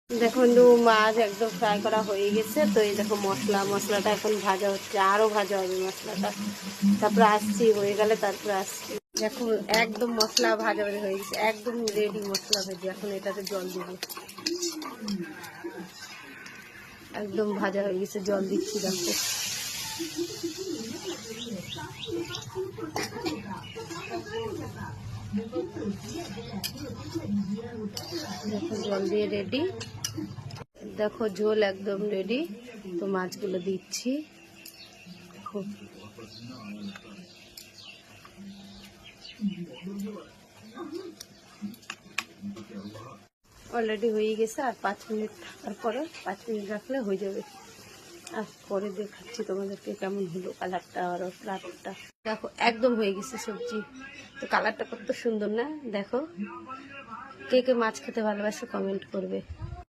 দেখো মাছ একদম ফ্রাই করা হয়ে গেছে। তো এই দেখো মশলাটা এখন ভাজা হচ্ছে, আরো ভাজা হবে মশলাটা। তারপরে আসছি, হয়ে গেলে তারপরে আসছি। দেখো একদম মশলা ভাজা ভাজা হয়ে গেছে, একদম রেডি মশলা ভেজে। এখন এটাতে জল দেবো, একদম ভাজা হয়ে গেছে, জল দিচ্ছি। দেখো দেখো জল দিয়ে রেডি। দেখো ঝোল একদম রেডি। তো মাছগুলো দিচ্ছি। খুব অলরেডি হয়ে গেছে, আর 5 মিনিট থাকার পরে 5 মিনিট রাখলে হয়ে যাবে। আর পরে দেখাচ্ছি তোমাদেরকে কেমন হলো কালারটা আর কালারটা। দেখো একদম হয়ে গেছে সবজি। তো কালারটা কত সুন্দর না? দেখো, কে কে মাছ খেতে ভালোবাসে কমেন্ট করবে।